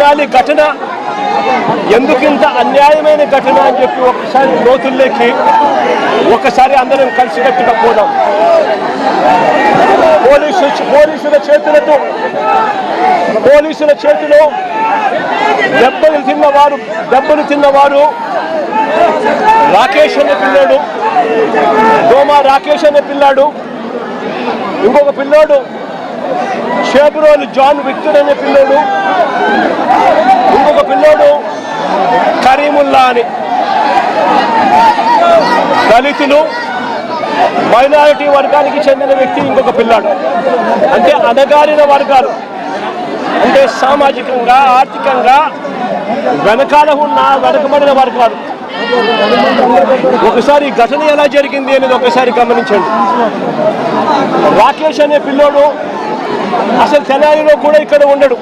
తెనాలి ఘటన ఎందుకింత అన్యాయమైన ఘటన అని చెప్పి ఒకసారి లోతుల్లోకి ఒకసారి అందరం కలిసికట్టుగా పోదాం. పోలీసుల చేతిలో దెబ్బలు తిన్నవారు రాకేష్ అనే పిల్లాడు, డోమా రాకేష్ అనే పిల్లాడు, ఇంకొక పిల్లోడు షేబ్రోలు జాన్ విక్టర్ అనే పిల్లోడు, ఇంకొక పిల్లోడు కరీముల్లా అని. దళితులు మైనారిటీ వర్గానికి చెందిన వ్యక్తి ఇంకొక పిల్లాడు. అంటే అణగారిన వర్గాలు, అంటే సామాజికంగా ఆర్థికంగా వెనకబడిన వర్గాలు. ఒకసారి ఈ ఘటన ఎలా జరిగింది అనేది ఒకసారి గమనించండి. రాకేష్ అనే పిల్లోడు అసలు తెనాలిలో కూడా ఇక్కడ ఉండడు.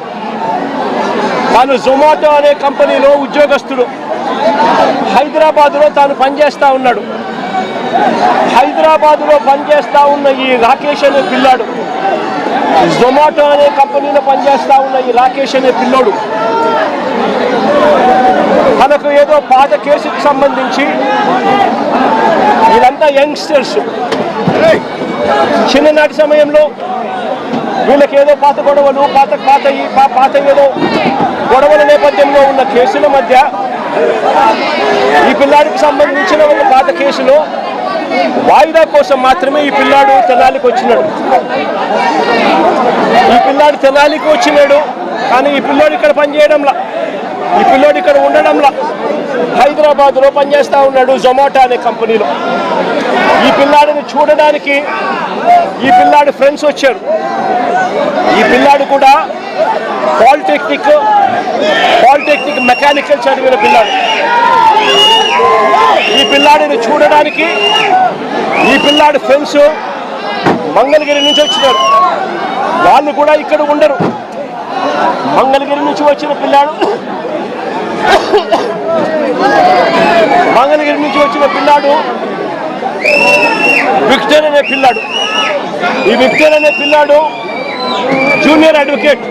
తాను జొమాటో అనే కంపెనీలో ఉద్యోగస్తుడు. హైదరాబాదులో తాను పనిచేస్తూ ఉన్నాడు. హైదరాబాదులో పనిచేస్తూ ఉన్న ఈ రాకేష్ అనే పిల్లాడు, జొమాటో అనే కంపెనీలో పనిచేస్తూ ఉన్న ఈ రాకేష్ అనే పిల్లోడు తనకు ఏదో పాత కేసుకు సంబంధించి, వీళ్ళంతా యంగ్స్టర్స్, చిన్ననాటి సమయంలో వీళ్ళకి ఏదో పాత గొడవలు పాత ఏదో గొడవల నేపథ్యంలో ఉన్న కేసుల మధ్య ఈ పిల్లాడికి సంబంధించిన ఒక పాత కేసులో వాయిదా కోసం మాత్రమే ఈ పిల్లాడు తెనాలికి వచ్చినాడు. కానీ ఈ పిల్లోడు ఇక్కడ పనిచేయడంలా, ఈ పిల్లోడు ఇక్కడ ఉండడంలా, హైదరాబాద్లో పనిచేస్తూ ఉన్నాడు జొమాటో అనే కంపెనీలో. ఈ పిల్లాడిని చూడడానికి ఈ పిల్లాడి ఫ్రెండ్స్ వచ్చారు. ఈ పిల్లాడు కూడా పాలిటెక్నిక్ మెకానికల్ చదివిన పిల్లాడు. ఈ పిల్లాడిని చూడడానికి ఈ పిల్లాడి ఫ్రెండ్స్ మంగళగిరి నుంచి వచ్చినారు. వాళ్ళు కూడా ఇక్కడ ఉండరు. మంగళగిరి నుంచి వచ్చిన పిల్లాడు విక్టర్ అనే పిల్లాడు. ఈ విక్టర్ అనే పిల్లాడు జూనియర్ అడ్వకేట్.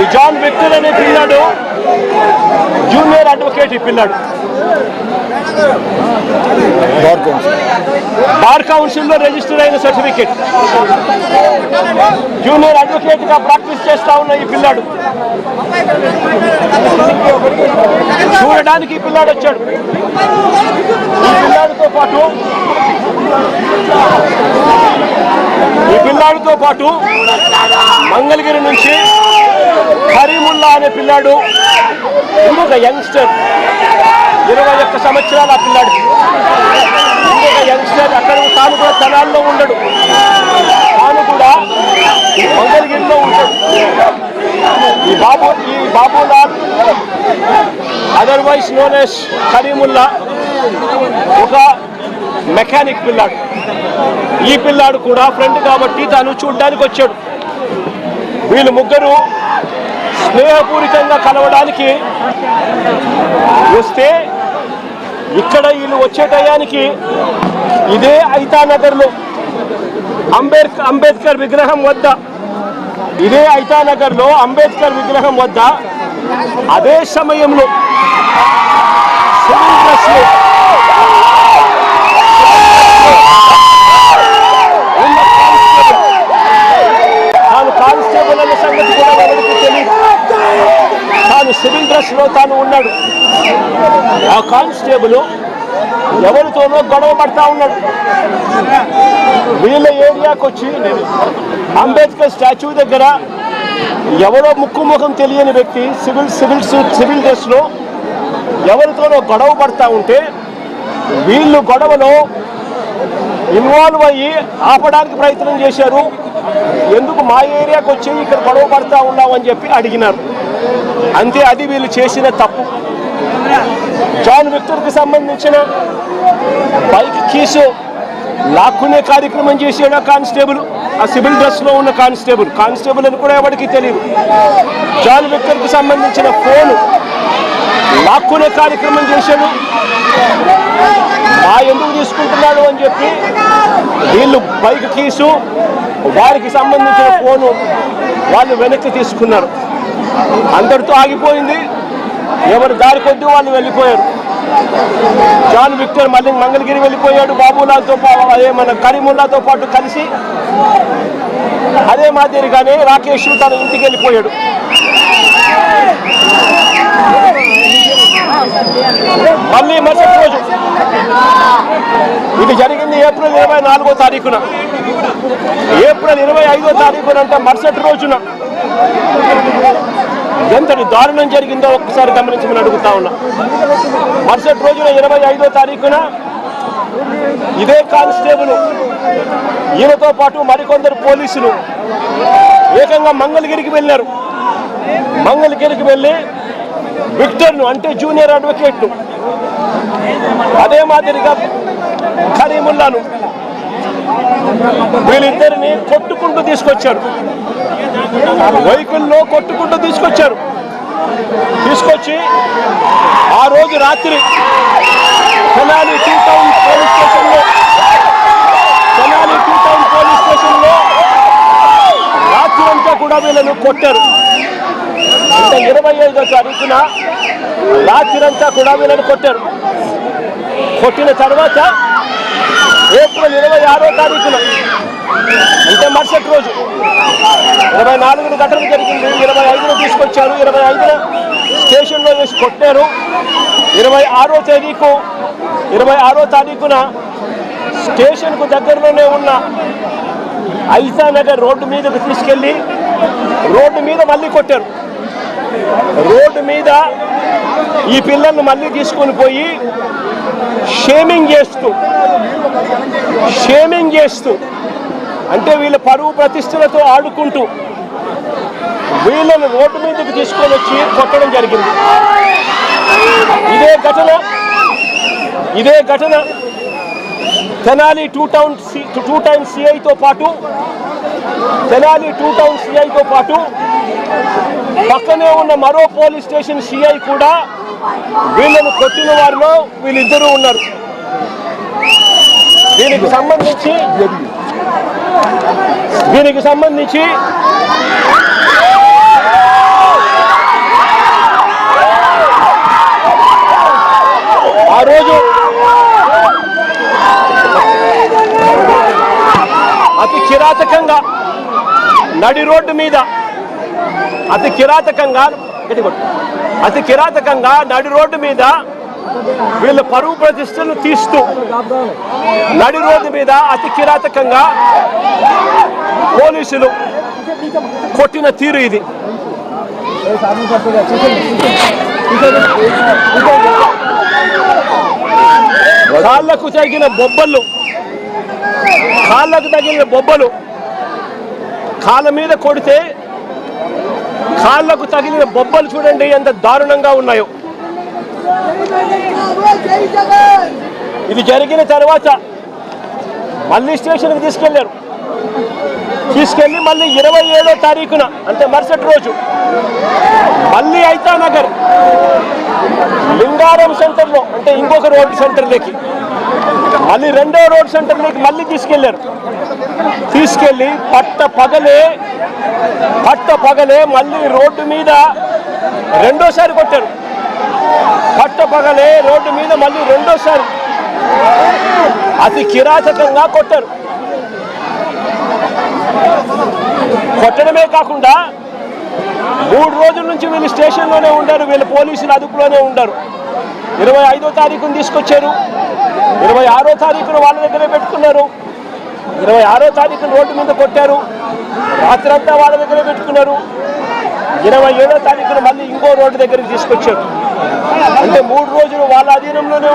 ఈ జాన్ విక్టర్ అనే పిల్లాడు జూనియర్ అడ్వకేట్. ఈ పిల్లాడు బార్ కౌన్సిల్లో రిజిస్టర్ అయిన సర్టిఫికేట్. జూనియర్ అడ్వకేట్ గా ప్రాక్టీస్ చేస్తా ఉన్న ఈ పిల్లాడు చూడడానికి ఈ పిల్లాడు వచ్చాడు. ఈ పిల్లాడితో పాటు మంగళగిరి నుంచి కరీముల్లా అనే పిల్లాడు, ఇంకొక యంగ్స్టర్, 21 సంవత్సరాల ఆ పిల్లాడికి. ఇంకొక యంగ్స్టర్ అక్కడ తాను కూడా తెనాల్లో ఉండడు, తాను కూడా మంగళగిరిలో ఉంటాడు. ఈ Babulal otherwise known as Karimullah ఒక మెకానిక్ పిల్లాడు. ఈ పిల్లాడు కూడా ఫ్రెండ్ కాబట్టి తాను చూడడానికి వచ్చాడు. వీళ్ళు ముగ్గురు స్నేహపూరితంగా కలవడానికి వస్తే ఇక్కడ వీళ్ళు వచ్చే టయానికి ఇదే ఐతానగర్లో అంబేద్కర్ విగ్రహం వద్ద అదే సమయంలో తాను కానిస్టేబుల్ అనే సంగతి కూడా ఎవరికి తెలియదు. తాను సివిల్ డ్రెస్ లో తాను ఉన్నాడు. ఆ కానిస్టేబుల్ ఎవరితోనో గొడవ పడతా ఉన్నాడు. వీళ్ళ ఏరియాకి వచ్చి అంబేద్కర్ స్టాచ్యూ దగ్గర ఎవరో ముఖం తెలియని వ్యక్తి సివిల్ డ్రెస్ లో ఎవరితోనో గొడవ పడతా ఉంటే వీళ్ళు గొడవలో ఇన్వాల్వ్ అయ్యి ఆపడానికి ప్రయత్నం చేశారు. ఎందుకు మా ఏరియాకి వచ్చి ఇక్కడ గొడవ పడతా ఉన్నావు అని చెప్పి అడిగినారు. అంతే, అది వీళ్ళు చేసిన తప్పు. జాన్ విక్టర్కి సంబంధించిన బైక్ కీసు లాక్కునే కార్యక్రమం చేసాడు ఆ కానిస్టేబుల్, ఆ సివిల్ డ్రెస్ లో ఉన్న కానిస్టేబుల్ అని కూడా ఎవరికి తెలియదు. జాన్ విక్టర్కి సంబంధించిన ఫోను లాక్కునే కార్యక్రమం చేశాడు. ఎందుకు తీసుకుంటున్నాడు అని చెప్పి వీళ్ళు బైక్ కీసు వారికి సంబంధించిన ఫోను వాళ్ళు వెనక్కి తీసుకున్నారు. అందరితో ఆగిపోయింది. ఎవరు దారి కొద్ది వాళ్ళు వెళ్ళిపోయారు. జాన్ విక్టర్ మళ్ళీ మంగళగిరి వెళ్ళిపోయాడు బాబులాల్తో అదే మన కరీముల్లాతో పాటు కలిసి. అదే మాదిరిగానే రాకేష్ తన ఇంటికి వెళ్ళిపోయాడు. మళ్ళీ మరుసటి రోజు ఇది జరిగింది ఏప్రిల్ 24వ తారీఖున. ఏప్రిల్ 25వ తారీఖున అంటే మరుసటి రోజున ఎంతటి దారుణం జరిగిందో ఒక్కసారి గమనించమని అడుగుతా ఉన్నా. మరుసటి రోజున 25వ తారీఖున ఇదే కానిస్టేబుల్ ఈయనతో పాటు మరికొందరు పోలీసులు ఏకంగా మంగళగిరికి వెళ్ళారు. మంగళగిరికి వెళ్ళి విక్టర్ను అంటే జూనియర్ అడ్వకేట్ను, అదే మాదిరిగా కరీముల్లాను, వీళ్ళిద్దరిని కొట్టుకుంటూ తీసుకొచ్చారు. వెహికల్లో కొట్టుకుంటూ తీసుకొచ్చి ఆ రోజు రాత్రి తెనాలి టూ టౌన్ పోలీస్ స్టేషన్లో రాత్రి అంతా కూడా వీళ్ళను కొట్టారు. అంటే 25వ తారీఖున రాత్రి అంతా కూడా వీళ్ళని కొట్టారు. కొట్టిన తర్వాత ఏప్రిల్ 26వ తారీఖున అంటే మరుసటి రోజు 24న ఘటన జరిగింది. 25న తీసుకొచ్చారు. 25న స్టేషన్లో వేసి కొట్టారు. 26వ తారీఖున స్టేషన్కు దగ్గరలోనే ఉన్న ఐజానగర్ రోడ్డు మీదకు తీసుకెళ్ళి రోడ్డు మీద మళ్ళీ కొట్టారు. రోడ్డు మీద ఈ పిల్లల్ని మళ్ళీ తీసుకొని పోయి షేమింగ్ చేస్తూ అంటే వీళ్ళ పరువు ప్రతిష్టలతో ఆడుకుంటూ వీళ్ళను రోడ్డు మీదకి తీసుకొని వచ్చి కొట్టడం జరిగింది. ఇదే ఘటన తెనాలి టూ టౌన్ సిఐతో పాటు పక్కనే ఉన్న మరో పోలీస్ స్టేషన్ సిఐ కూడా వీళ్ళను కొట్టిన వారిలో వీళ్ళిద్దరూ ఉన్నారు. దీనికి సంబంధించి ఆ రోజు అతి కిరాతకంగా నడి రోడ్డు మీద అతి కిరాతకంగా నడి రోడ్డు మీద వీళ్ళ పరువు ప్రతిష్టలు తీస్తూ నడి రోడ్డు మీద అతి కిరాతకంగా పోలీసులు కొట్టిన తీరు ఇది. కాళ్ళకు తగిలిన బొబ్బలు కాళ్ళ మీద కొడితే కాళ్ళకు తగిలిన బొబ్బలు చూడండి ఎంత దారుణంగా ఉన్నాయో. ఇది జరిగిన తర్వాత మళ్ళీ స్టేషన్కి తీసుకెళ్ళి మళ్ళీ 27వ తారీఖున అంటే మరుసటి రోజు మళ్ళీ ఐతానగర్ లింగారం సెంటర్లో అంటే ఇంకొక రోడ్ సెంటర్లోకి మళ్ళీ 2వ రోడ్ సెంటర్లోకి మళ్ళీ తీసుకెళ్ళి పట్ట పగలే మళ్ళీ రోడ్డు మీద రెండోసారి కొట్టారు. రోడ్డు మీద మళ్ళీ రెండోసారి అతి కిరాతకంగా కొట్టారు. కొట్టడమే కాకుండా 3 రోజుల నుంచి వీళ్ళు స్టేషన్లోనే ఉండారు. వీళ్ళు పోలీసులు అదుపులోనే ఉండారు. 25వ తారీఖున తీసుకొచ్చారు. 26వ తారీఖున వాళ్ళ దగ్గరే పెట్టుకున్నారు. 26వ తారీఖున రోడ్డు మీద కొట్టారు. రాత్రంతా వాళ్ళ దగ్గరే పెట్టుకున్నారు. 27వ తారీఖున మళ్ళీ ఇంకో రోడ్డు దగ్గరికి తీసుకొచ్చారు. అంటే 3 రోజులు వాళ్ళ అధీనంలోనే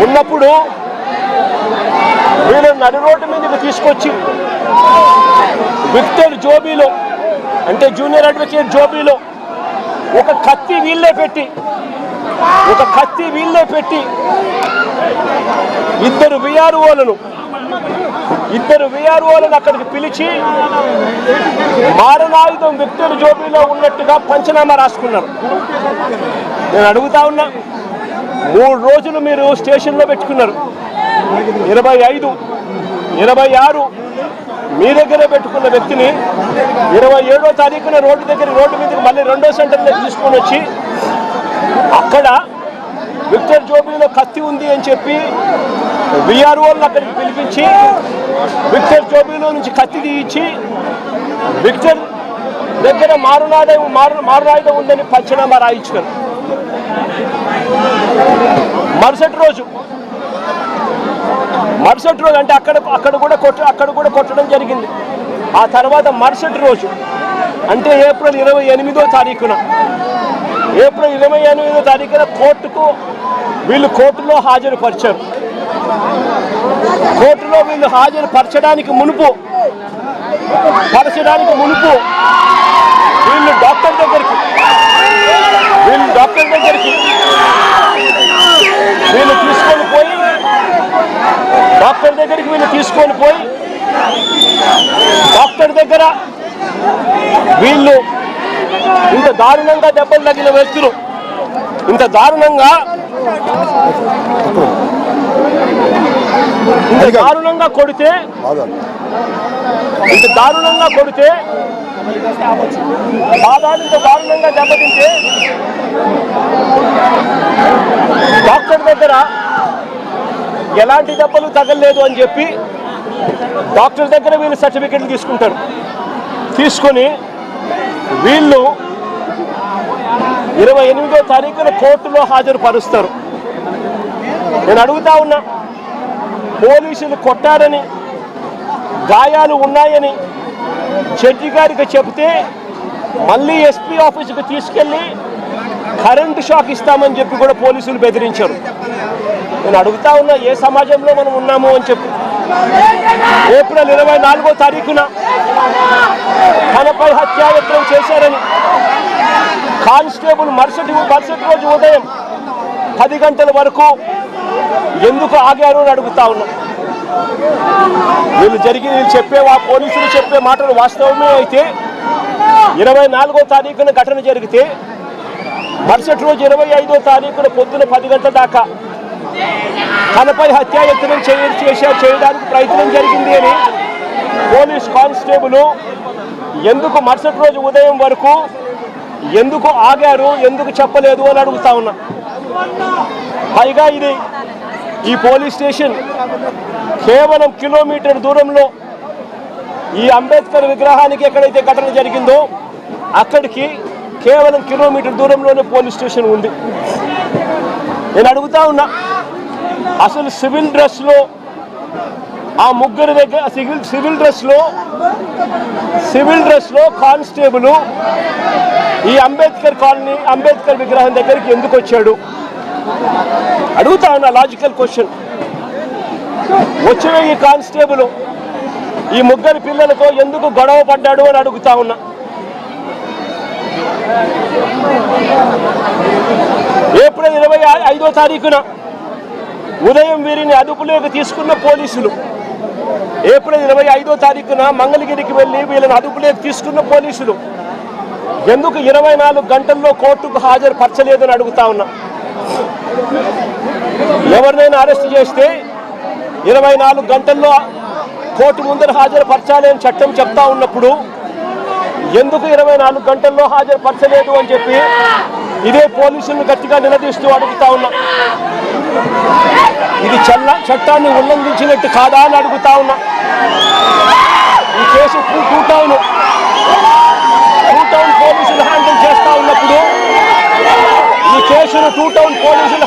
ఉన్నప్పుడు వీళ్ళు నడి రోడ్డు మీదకి తీసుకొచ్చి విక్టర్ జోబీలో అంటే జూనియర్ అడ్వకేట్ జోబీలో ఒక కత్తి వీళ్ళే పెట్టి ఇద్దరు విఆర్ఓలను అక్కడికి పిలిచి మారణాయుధం విక్టర్ జోబీలో ఉన్నట్టుగా పంచనామా రాసుకున్నారు. నేను అడుగుతా ఉన్నా, 3 రోజులు మీరు స్టేషన్లో పెట్టుకున్నారు. 25, 26 మీ దగ్గరే పెట్టుకున్న వ్యక్తిని 27వ తారీఖున రోడ్డు మీదకి మళ్ళీ 2వ సెంటర్లో తీసుకొని వచ్చి అక్కడ విక్టర్ జోబీలో కత్తి ఉంది అని చెప్పి విఆర్ఓలను అక్కడికి పిలిపించి విక్టర్ జోబీలో నుంచి కత్తి తీయించి విక్టర్ దగ్గర మారునాయుధం ఉందని పంచనామా రాయించారు. మరుసటి రోజు అంటే అక్కడ కూడా కొట్టడం జరిగింది. ఆ తర్వాత మరుసటి రోజు అంటే ఏప్రిల్ 28వ తారీఖున కోర్టులో హాజరుపరిచారు. కోర్టులో వీళ్ళు హాజరుపరచడానికి మునుపు వీళ్ళు డాక్టర్ దగ్గరికి తీసుకొని పోయి డాక్టర్ దగ్గర వీళ్ళు ఇంత దారుణంగా దెబ్బలు తగిన వ్యక్తులు ఇంత దారుణంగా కొడితే దారుణంగా దెబ్బతింటే డాక్టర్ దగ్గర ఎలాంటి దెబ్బలు తగలలేదు అని చెప్పి డాక్టర్ దగ్గర వీళ్ళు సర్టిఫికెట్లు తీసుకుంటారు. తీసుకొని వీళ్ళు 28వ తారీఖున కోర్టులో హాజరుపరుస్తారు. నేను అడుగుతా ఉన్నా, పోలీసులు కొట్టారని గాయాలు ఉన్నాయని జడ్జి గారికి చెబితే మళ్ళీ ఎస్పీ ఆఫీసుకు తీసుకెళ్ళి కరెంటు షాక్ ఇస్తామని చెప్పి కూడా పోలీసులు బెదిరించారు. నేను అడుగుతా ఉన్నా, ఏ సమాజంలో మనం ఉన్నాము అని చెప్పి. ఏప్రిల్ 24వ తారీఖున తనపై హత్యాయత్నం చేశారని కానిస్టేబుల్ మరుసటి రోజు ఉదయం 10 గంటల వరకు ఎందుకు ఆగారు అని అడుగుతా ఉన్నా. పోలీసులు చెప్పే మాటలు వాస్తవమే అయితే 24వ తారీఖున ఘటన జరిగితే మరుసటి రోజు 25వ తారీఖున పొద్దున 10 గంటల దాకా తనపై హత్యాయత్నం చేయడానికి ప్రయత్నం జరిగింది అని పోలీస్ కానిస్టేబుల్ ఎందుకు మరుసటి రోజు ఉదయం వరకు ఎందుకు ఆగారు, ఎందుకు చెప్పలేదు అని అడుగుతా ఉన్నా. పైగా ఈ పోలీస్ స్టేషన్ కేవలం కిలోమీటర్ దూరంలో ఈ అంబేద్కర్ విగ్రహానికి ఎక్కడైతే ఘటన జరిగిందో అక్కడికి కేవలం కిలోమీటర్ దూరంలోనే పోలీస్ స్టేషన్ ఉంది. నేను అడుగుతా ఉన్నా, అసలు సివిల్ డ్రెస్లో ఆ ముగ్గురు దగ్గర సివిల్ డ్రెస్లో కానిస్టేబుల్ ఈ అంబేద్కర్ విగ్రహం దగ్గరికి ఎందుకు వచ్చాడు అడుగుతా ఉన్నా. Logical question. వచ్చిన ఈ కానిస్టేబుల్ ఈ ముగ్గురు పిల్లలతో ఎందుకు గొడవ పడ్డాడు అని అడుగుతా ఉన్నా. ఏప్రిల్ 25వ తారీఖున ఉదయం వీరిని అదుపులోకి తీసుకున్న పోలీసులు ఏప్రిల్ 25వ తారీఖున మంగళగిరికి వెళ్ళి వీళ్ళని అదుపులోకి తీసుకున్న పోలీసులు ఎందుకు 24 గంటల్లో కోర్టుకు హాజరుపరచలేదని అడుగుతా ఉన్నా. ఎవరినైనా అరెస్ట్ చేస్తే 24 గంటల్లో కోర్టు ముందర హాజరుపరచాలి అని చట్టం చెప్తా ఉన్నప్పుడు ఎందుకు 24 గంటల్లో హాజరుపరచలేదు అని చెప్పి ఇదే పోలీసులను గట్టిగా నిలదీస్తూ అడుగుతా ఉన్నా. ఇది చట్టాన్ని ఉల్లంఘించినట్టు కాదా అని అడుగుతా ఉన్నా. ఈ కేసు టూ టౌన్ పోలీసులు హ్యాండిల్ చేస్తా ఉన్నప్పుడు ఈ కేసును టూ టౌన్ పోలీసులు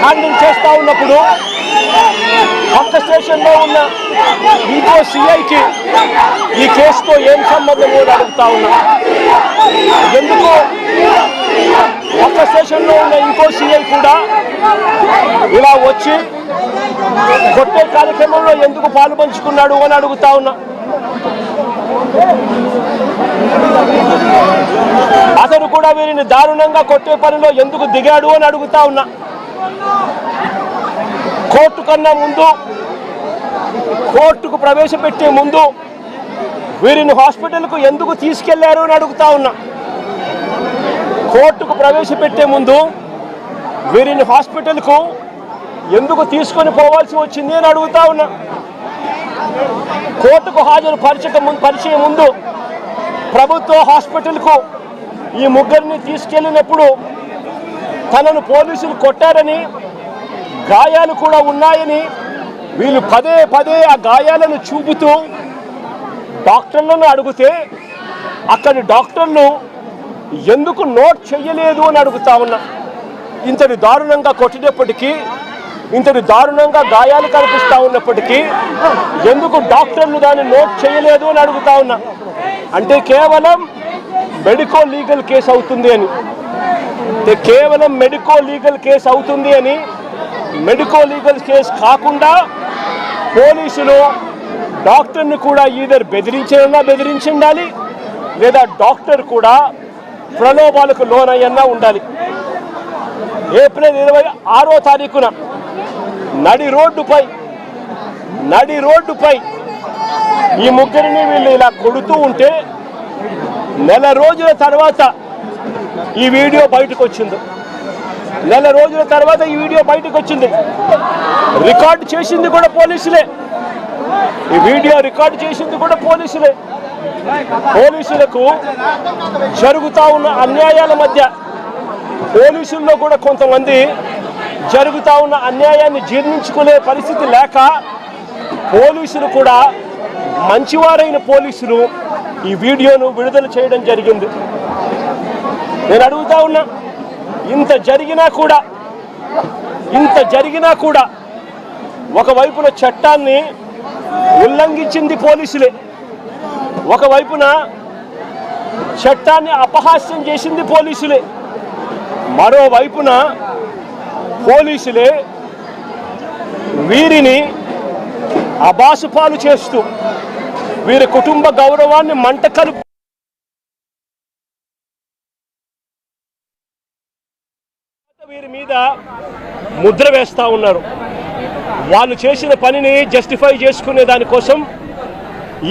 హ్యాండిల్ చేస్తా ఉన్నప్పుడు పక్క స్టేషన్లో ఉన్న ఇంకో సిఐకి ఈ కేసుతో ఏం సంబంధం అని అడుగుతా ఉన్నా. ఎందుకు పక్క స్టేషన్లో ఉన్న ఇంకో సిఐ కూడా ఇలా వచ్చి కొట్టే కార్యక్రమంలో ఎందుకు పాలు పంచుకున్నాడు అని అడుగుతా ఉన్నా. అతను కూడా వీరిని దారుణంగా కొట్టే పనిలో ఎందుకు దిగాడు అని అడుగుతా ఉన్నా. కోర్టు కన్నా ముందు, కోర్టుకు ప్రవేశపెట్టే ముందు వీరిని హాస్పిటల్కు ఎందుకు తీసుకెళ్లారు అని అడుగుతా ఉన్నా. కోర్టుకు ప్రవేశపెట్టే ముందు వీరిని హాస్పిటల్కు ఎందుకు తీసుకొని పోవాల్సి వచ్చింది అని అడుగుతా ఉన్నా. కోర్టుకు హాజరు పరిచే ముందు ప్రభుత్వ హాస్పిటల్కు ఈ ముగ్గురిని తీసుకెళ్ళినప్పుడు తనను పోలీసులు కొట్టారని, గాయాలు కూడా ఉన్నాయని వీళ్ళు పదే పదే ఆ గాయాలను చూపుతూ డాక్టర్లను అడిగితే అక్కడి డాక్టర్లు ఎందుకు నోట్ చేయలేదు అని అడుగుతా ఉన్నా. ఇంతటి దారుణంగా కొట్టినప్పటికీ, ఇంతటి దారుణంగా గాయాలు కనిపిస్తూ ఉన్నప్పటికీ ఎందుకు డాక్టర్లు దాన్ని నోట్ చేయలేదు అని అడుగుతా ఉన్నా. అంటే కేవలం మెడికో లీగల్ కేసు అవుతుంది అని, కేవలం మెడికో లీగల్ కేసు అవుతుంది అని, మెడికో లీగల్ కేసు కాకుండా పోలీసులు డాక్టర్ని కూడా ఈధర్ బెదిరించాలి, లేదా డాక్టర్ కూడా ప్రలోభాలకు లోనయ్యన్నా ఉండాలి. ఏప్రిల్ 26వ తారీఖున నడి రోడ్డుపై ఈ ముగ్గురిని వీళ్ళు ఇలా కొడుతూ ఉంటే నెల రోజుల తర్వాత ఈ వీడియో బయటకు వచ్చింది. రికార్డు చేసింది కూడా పోలీసులే. ఈ వీడియో రికార్డు చేసింది కూడా పోలీసులే. పోలీసులకు జరుగుతూ ఉన్న అన్యాయాల మధ్య పోలీసుల్లో కూడా కొంతమంది జరుగుతూ ఉన్న అన్యాయాన్ని జీర్ణించుకునే పరిస్థితి లేక పోలీసులు కూడా, మంచివారైన పోలీసులు ఈ వీడియోను విడుదల చేయడం జరిగింది. నేను అడుగుతా ఉన్నా, ఇంత జరిగినా కూడా ఒకవైపున చట్టాన్ని ఉల్లంఘించింది పోలీసులే, ఒకవైపున చట్టాన్ని అపహాస్యం చేసింది పోలీసులే, మరోవైపున పోలీసులే వీరిని అబాసుపాలు చేస్తూ వీరి కుటుంబ గౌరవాన్ని మంటకలు వీరి మీద ముద్ర వేస్తూ ఉన్నారు. వాళ్ళు చేసిన పనిని జస్టిఫై చేసుకునే దానికోసం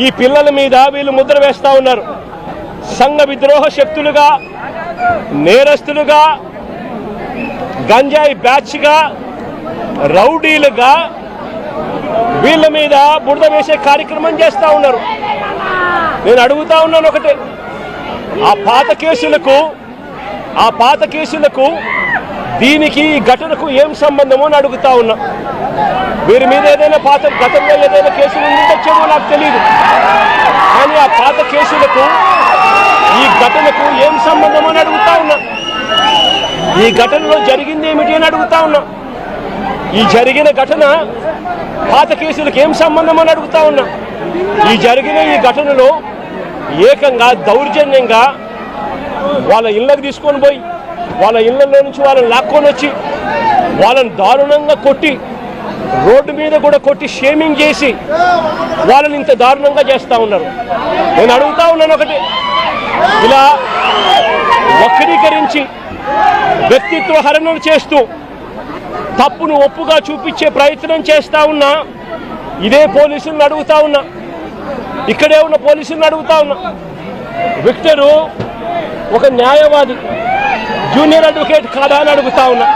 ఈ పిల్లల మీద వీళ్ళు ముద్ర వేస్తూ ఉన్నారు. సంఘ విద్రోహ శక్తులుగా, నేరస్తులుగా, గంజాయి బ్యాచ్గా, రౌడీలుగా వీళ్ళ మీద బురద వేసే కార్యక్రమం చేస్తూ ఉన్నారు. నేను అడుగుతా ఉన్నాను ఒకటే, ఆ పాత కేసులకు దీనికి ఈ ఘటనకు ఏం సంబంధమో అని అడుగుతా ఉన్నా. వీరి మీద ఏదైనా గతంలో ఏదైనా కేసులు ఉండొచ్చేమో నాకు తెలియదు, కానీ ఆ పాత కేసులకు ఈ ఘటనకు ఏం సంబంధమో అని అడుగుతా ఉన్నా. ఈ ఘటనలో జరిగింది ఏమిటి అని అడుగుతా ఉన్నా. ఈ జరిగిన ఘటన పాత కేసులకు ఏం సంబంధం అని అడుగుతా ఉన్నా. ఈ ఘటనలో ఏకంగా దౌర్జన్యంగా వాళ్ళ ఇళ్ళకి తీసుకొని పోయి, వాళ్ళ ఇళ్లలో నుంచి వాళ్ళని లాక్కొని వచ్చి, వాళ్ళని దారుణంగా కొట్టి, రోడ్డు మీద కూడా కొట్టి షేమింగ్ చేసి వాళ్ళని ఇంత దారుణంగా చేస్తూ ఉన్నారు. నేను అడుగుతా ఉన్నాను ఒకటి, ఇలా వక్రీకరించి వ్యక్తిత్వ హరణలు చేస్తూ తప్పును ఒప్పుగా చూపించే ప్రయత్నం చేస్తూ ఉన్నా ఇదే పోలీసులను అడుగుతా ఉన్నా, ఇక్కడే ఉన్న పోలీసులను అడుగుతా ఉన్నా. విక్టరు ఒక న్యాయవాది, జూనియర్ అడ్వకేట్ కాదా అని అడుగుతా ఉన్నా.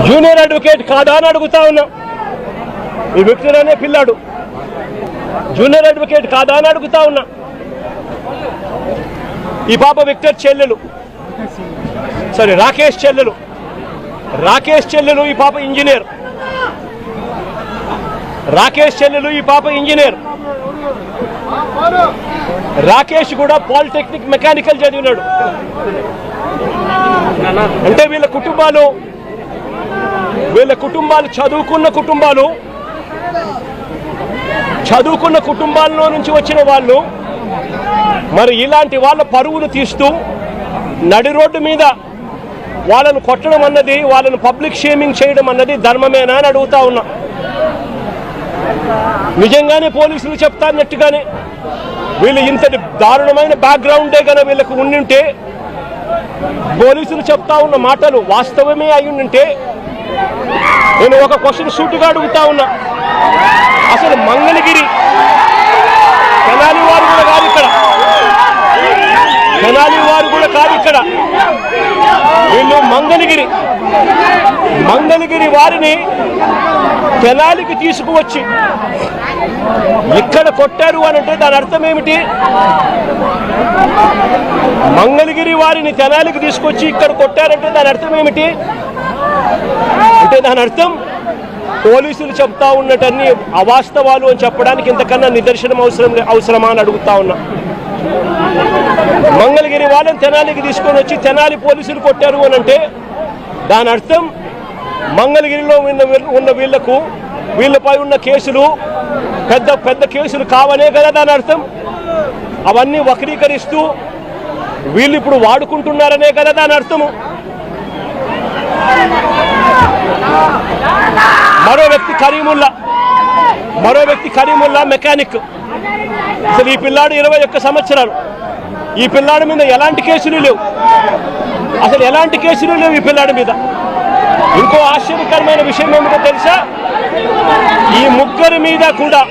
జూనియర్ అడ్వకేట్ కాదా అని అడుగుతా ఉన్నా. ఈ విక్టర్ అనే పిల్లాడు జూనియర్ అడ్వకేట్ కాదా అని అడుగుతా ఉన్నా. ఈ పాప విక్టర్ చెల్లెలు, రాకేష్ చెల్లెలు, ఈ పాప ఇంజనీర్. రాకేష్ కూడా పాలిటెక్నిక్ మెకానికల్ చదివినాడు. అంటే వీళ్ళ కుటుంబాలు చదువుకున్న కుటుంబాల్లో నుంచి వచ్చిన వాళ్ళు మరి ఇలాంటి వాళ్ళ పరువును తీస్తూ నడి రోడ్డు మీద వాళ్ళను కొట్టడం అన్నది, వాళ్ళను పబ్లిక్ షేమింగ్ చేయడం అన్నది ధర్మమేనా అని అడుగుతా ఉన్నా. నిజంగానే పోలీసులు చెప్తాన్నట్టుగానే వీళ్ళు ఇంతటి దారుణమైన బ్యాక్గ్రౌండే కనుక వీళ్ళకు ఉండింటే, పోలీసులు చెప్తా ఉన్న మాటలు వాస్తవమే అయి ఉండింటే, నేను ఒక క్వశ్చన్ సూటిగా అడుగుతా ఉన్నా. అసలు మంగళగిరి తెనాలి వారు కూడా కాదు ఇక్కడ, తెనాలి వారు కూడా కాదు ఇక్కడ, వీళ్ళు మంగళగిరి వారిని తెనాలికి తీసుకువచ్చి ఇక్కడ కొట్టారు అని అంటే దాని అర్థం ఏమిటి? మంగళగిరి వారిని తెనాలికి తీసుకొచ్చి ఇక్కడ కొట్టారంటే దాని అర్థం ఏమిటి? అంటే దాని అర్థం పోలీసులు చెప్తా ఉన్నటన్ని అవాస్తవాలు అని చెప్పడానికి ఇంతకన్నా నిదర్శనం అవసరమా అని అడుగుతా ఉన్నా. మంగళగిరి వాళ్ళని తెనాలికి తీసుకొని వచ్చి తెనాలి పోలీసులు కొట్టారు అని అంటే దాని అర్థం మంగళగిరిలో ఉన్న వీళ్ళపై ఉన్న కేసులు పెద్ద కేసులు కావనే కదా దాని అర్థం. అవన్నీ వక్రీకరిస్తూ వీళ్ళు ఇప్పుడు వాడుకుంటున్నారనే కదా దాని అర్థము. మరో వ్యక్తి కరీముల్లా మెకానిక్. అసలు ఈ పిల్లాడు 21 సంవత్సరాలు. ఈ పిల్లాడి మీద ఎలాంటి కేసులు లేవు, అసలు ఎలాంటి కేసులు లేవు ఈ పిల్లాడి మీద. ఇంకో ఆశ్చర్యకరమైన విషయం ఏమిటో తెలుసా? ఈ ముగ్గురి మీద కూడా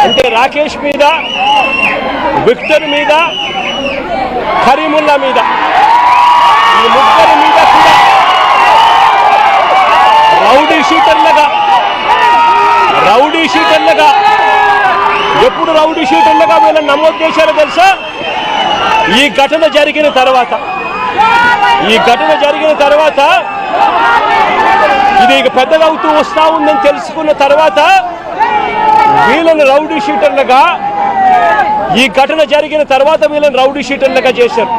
అంటే రాకేష్ మీద, విక్టర్ మీద, కరీముల్లా మీద, ఈ ముగ్గురి మీద కూడా రౌడీ షీటర్లుగా ఎప్పుడు రౌడీ షీటర్లుగా వీళ్ళని నమోదు చేశారో తెలుసా? ఈ ఘటన జరిగిన తర్వాత ఇది పెద్దగా అవుతూ వస్తా ఉందని తెలుసుకున్న తర్వాత వీళ్ళని రౌడీ షీటర్లుగా, ఈ ఘటన జరిగిన తర్వాత వీళ్ళని రౌడీ షీటర్లుగా చేశారు.